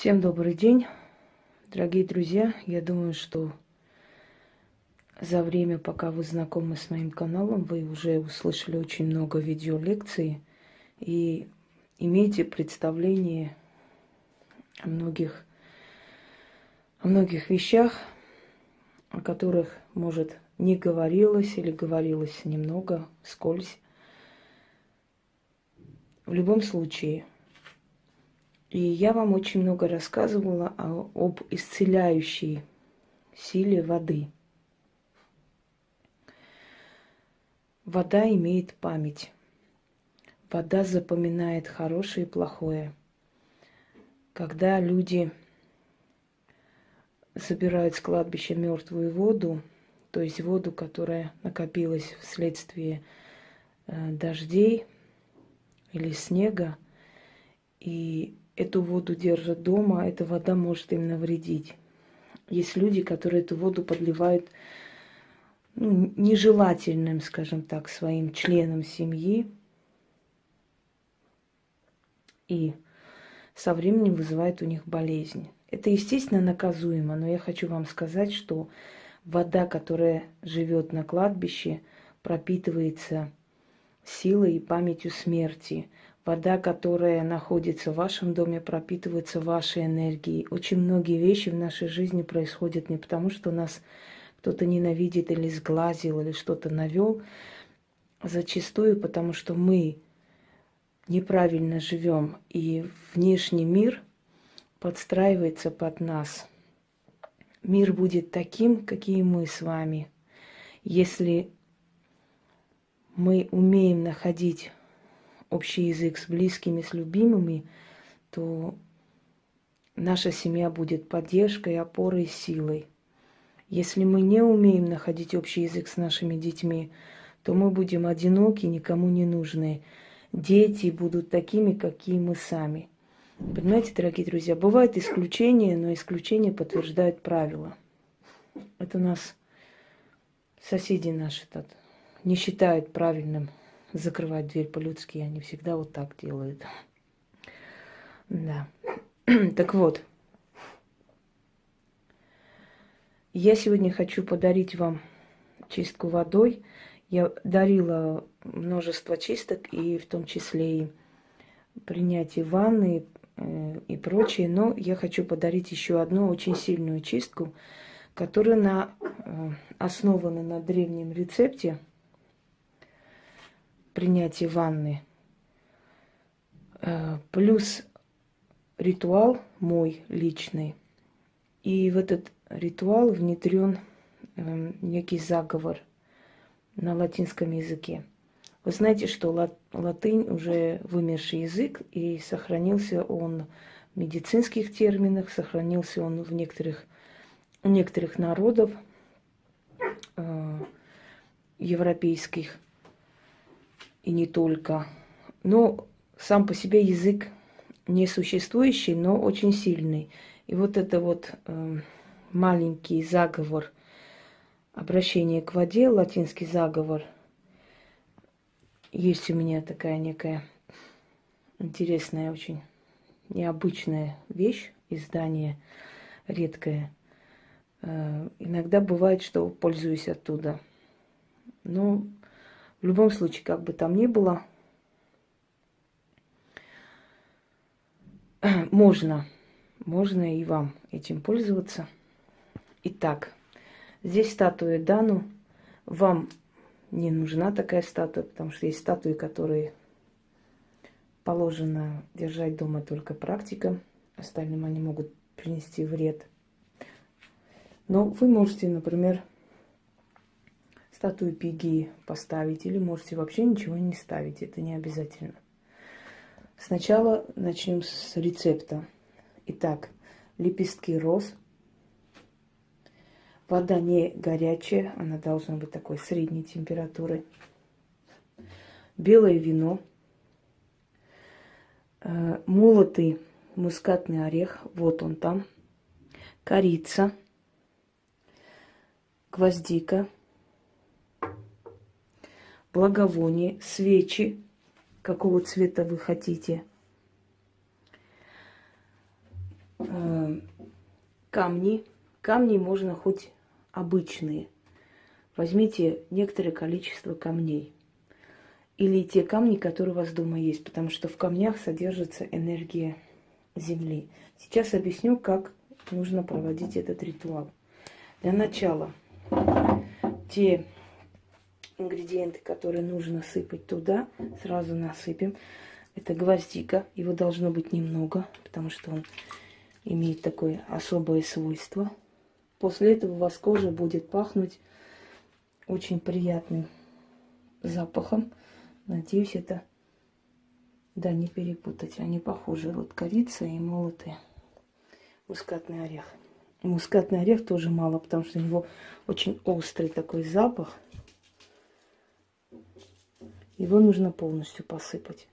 Всем добрый день, дорогие друзья. Я думаю, что за время, пока вы знакомы с моим каналом, вы уже услышали очень много видеолекций и имеете представление о многих вещах, о которых, может, не говорилось или говорилось немного, вскользь. В любом случае, и я вам очень много рассказывала об исцеляющей силе воды. Вода имеет память. Вода запоминает хорошее и плохое. Когда люди собирают с кладбища мертвую воду, то есть воду, которая накопилась вследствие дождей или снега, и эту воду держат дома, эта вода может им навредить. Есть люди, которые эту воду подливают нежелательным, скажем так, своим членам семьи, и со временем вызывает у них болезнь. Это, естественно, наказуемо, но я хочу вам сказать, что вода, которая живет на кладбище, пропитывается силой и памятью смерти. Вода, которая находится в вашем доме, пропитывается вашей энергией. Очень многие вещи в нашей жизни происходят не потому, что нас кто-то ненавидит или сглазил, или что-то навел, зачастую потому, что мы неправильно живем, и внешний мир подстраивается под нас. Мир будет таким, какие мы с вами. Если мы умеем находить общий язык с близкими, с любимыми, то наша семья будет поддержкой, опорой, силой. Если мы не умеем находить общий язык с нашими детьми, то мы будем одиноки, никому не нужны. Дети будут такими, какие мы сами. Понимаете, дорогие друзья, бывают исключения, но исключения подтверждают правила. Это у нас соседи наши тут не считают правильным закрывать дверь по-людски. Они всегда вот так делают. Да. Так вот, я сегодня хочу подарить вам чистку водой. Я дарила множество чисток, и в том числе и принятие ванны и прочее. Но я хочу подарить еще одну очень сильную чистку, которая основана на древнем рецепте принятия ванны. Плюс ритуал мой личный. И в этот ритуал внедрен некий заговор на латинском языке. Вы знаете, что латынь уже вымерший язык, и сохранился он в медицинских терминах, сохранился он у некоторых народов европейских, и не только. Но сам по себе язык не существующий, но очень сильный. И вот это вот маленький заговор обращения к воде, латинский заговор, есть у меня такая некая интересная, очень необычная вещь, издание редкое. Иногда бывает, что пользуюсь оттуда. Но в любом случае, как бы там ни было, можно и вам этим пользоваться. Итак, здесь статуя Дану. Вам не нужна такая статуя, потому что есть статуи, которые положено держать дома только практикам. Остальным они могут принести вред. Но вы можете, например, статую Пеги поставить, или можете вообще ничего не ставить. Это не обязательно. Сначала начнем с рецепта. Итак, лепестки роз. Вода не горячая, она должна быть такой средней температуры. Белое вино. Молотый мускатный орех, вот он там. Корица. Гвоздика. Благовоние, свечи, какого цвета вы хотите. камни. Камни можно хоть обычные. Возьмите некоторое количество камней. Или те камни, которые у вас дома есть, потому что в камнях содержится энергия Земли. Сейчас объясню, как нужно проводить этот ритуал. Для начала те ингредиенты, которые нужно сыпать туда, сразу насыпем. Это гвоздика, его должно быть немного, потому что он имеет такое особое свойство. После этого у вас кожа будет пахнуть очень приятным запахом. Надеюсь, это, да, не перепутать. Они похожи. Вот корица и молотый мускатный орех. Мускатный орех тоже мало, потому что у него очень острый такой запах. Его нужно полностью посыпать.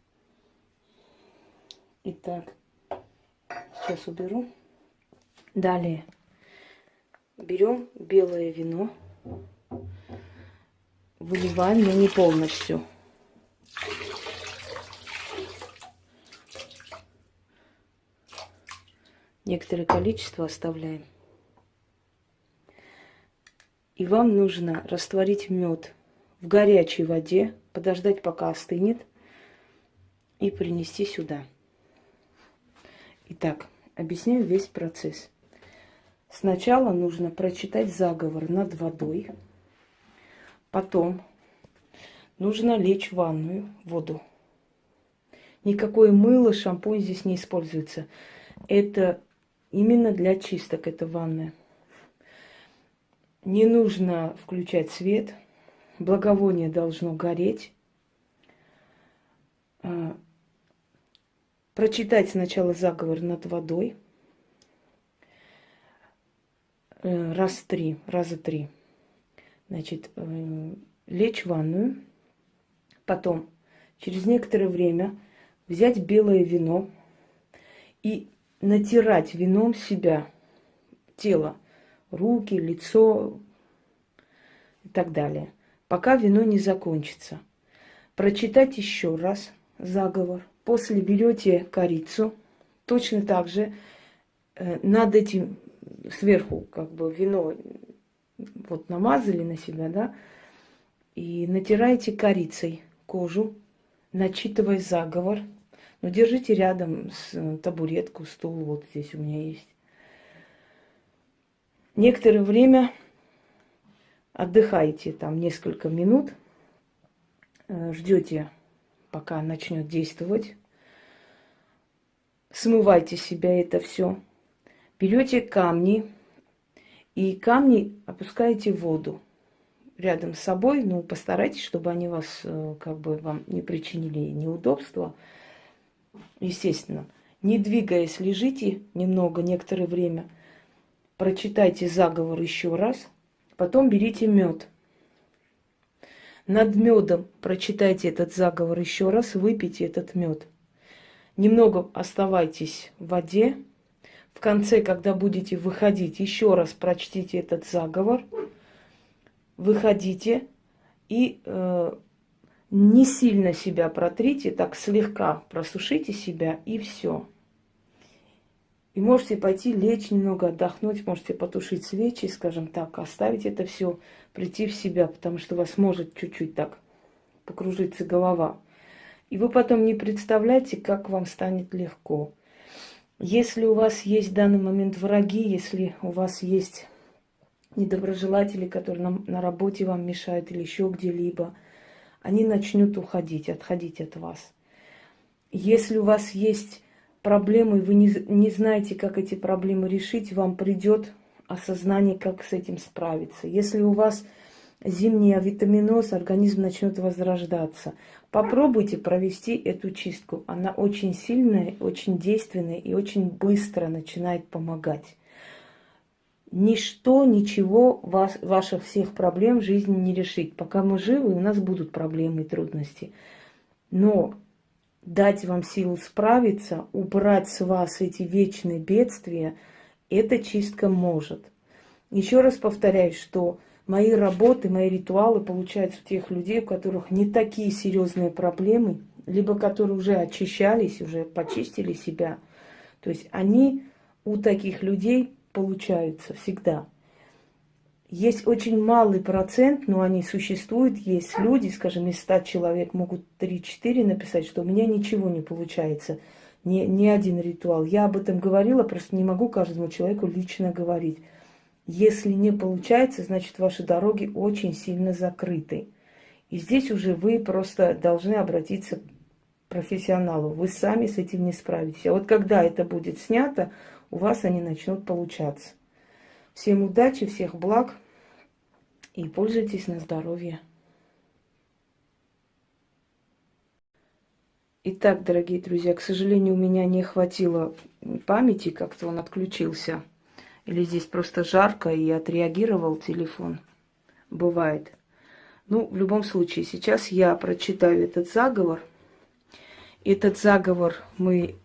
Итак, сейчас уберу. Далее берем белое вино, выливаем, но не полностью. Некоторое количество оставляем. И вам нужно растворить мед в горячей воде, подождать, пока остынет, и принести сюда. Итак, объясняю весь процесс. Сначала нужно прочитать заговор над водой. Потом нужно лечь в ванную воду. Никакое мыло, шампунь здесь не используется. Это именно для чисток, это ванная. Не нужно включать свет. Благовоние должно гореть. Прочитать сначала заговор над водой. Раза три. Значит, лечь в ванную. Потом, через некоторое время, взять белое вино и натирать вином себя, тело, руки, лицо и так далее, пока вино не закончится. Прочитать еще раз заговор. После берете корицу, точно так же над этим сверху как бы вино вот намазали на себя, да, и натираете корицей кожу, начитывая заговор. Но держите рядом с табуретку, стул, вот здесь у меня есть. Некоторое время отдыхаете, там несколько минут, ждете, пока начнет действовать. Смывайте с себя это все. Берете камни, и камни опускаете в воду рядом с собой. Ну, постарайтесь, чтобы они вас, как бы, вам не причинили неудобства. Естественно, не двигаясь, лежите немного, некоторое время. Прочитайте заговор еще раз. Потом берите мед. Над медом прочитайте этот заговор еще раз, выпейте этот мед. Немного оставайтесь в воде. В конце, когда будете выходить, еще раз прочтите этот заговор. Выходите и не сильно себя протрите, так слегка просушите себя, и все. И можете пойти лечь немного, отдохнуть, можете потушить свечи, скажем так, оставить это все, прийти в себя, потому что у вас может чуть-чуть так покружиться голова. И вы потом не представляете, как вам станет легко. Если у вас есть в данный момент враги, если у вас есть недоброжелатели, которые на работе вам мешают или еще где-либо, они начнут уходить, отходить от вас. Если у вас есть проблемы, вы не знаете, как эти проблемы решить, вам придет осознание, как с этим справиться. Если у вас зимний авитаминоз, организм начнет возрождаться. Попробуйте провести эту чистку. Она очень сильная, очень действенная и очень быстро начинает помогать. Ничто, ничего ваших всех проблем в жизни не решит. Пока мы живы, у нас будут проблемы и трудности. Но дать вам силу справиться, убрать с вас эти вечные бедствия, эта чистка может. Еще раз повторяю, что мои работы, мои ритуалы получаются у тех людей, у которых не такие серьезные проблемы, либо которые уже очищались, уже почистили себя. То есть они у таких людей получаются всегда. Есть очень малый процент, но они существуют. Есть люди, скажем, из 100 человек могут 3-4 написать, что у меня ничего не получается, ни один ритуал. Я об этом говорила, просто не могу каждому человеку лично говорить. Если не получается, значит, ваши дороги очень сильно закрыты. И здесь уже вы просто должны обратиться к профессионалу. Вы сами с этим не справитесь. А вот когда это будет снято, у вас они начнут получаться. Всем удачи, всех благ и пользуйтесь на здоровье. Итак, дорогие друзья, к сожалению, у меня не хватило памяти, как-то он отключился. Или здесь просто жарко и отреагировал телефон. Бывает. Ну, в любом случае, сейчас я прочитаю этот заговор. Этот заговор мы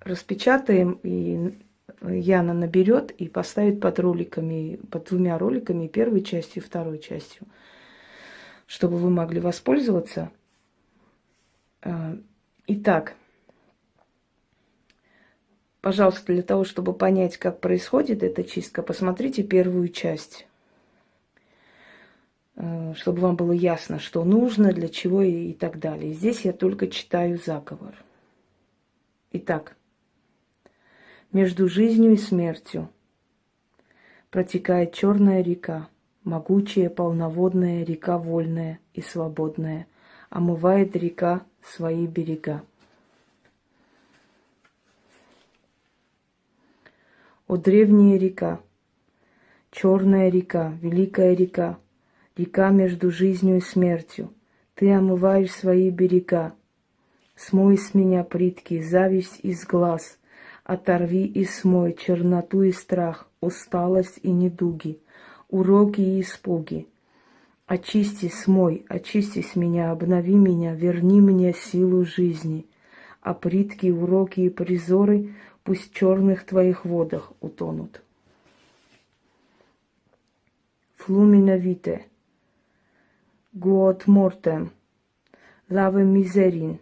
распечатаем, и Яна наберет и поставит под роликами, под 2 роликами, первой частью и второй частью, чтобы вы могли воспользоваться. Итак, пожалуйста, для того, чтобы понять, как происходит эта чистка, посмотрите первую часть, чтобы вам было ясно, что нужно, для чего и так далее. Здесь я только читаю заговор. Итак, между жизнью и смертью протекает черная река, могучая полноводная река, вольная и свободная, омывает река свои берега. О древняя река, черная река, великая река, река между жизнью и смертью, ты омываешь свои берега. Смой с меня притки, зависть из глаз, оторви и смой черноту и страх, усталость и недуги, уроки и испуги. Очисти, смой, очисти с меня, обнови меня, верни мне силу жизни. А притки, уроки и призоры пусть в черных твоих водах утонут. Флумина вите, гуот мортем, лаве мизерин,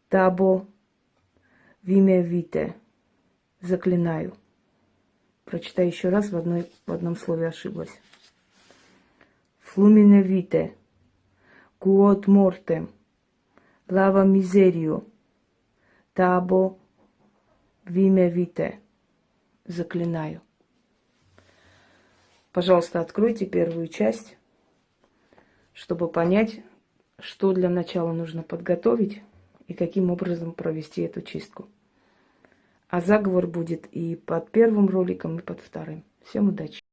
табо виме вите. Заклинаю. Прочитаю еще раз, в одном слове ошиблась. Флумина вите, гуот мортем, лава мизерио, табо виме вите. Заклинаю. Пожалуйста, откройте первую часть, чтобы понять, что для начала нужно подготовить и каким образом провести эту чистку. А заговор будет и под первым роликом, и под вторым. Всем удачи!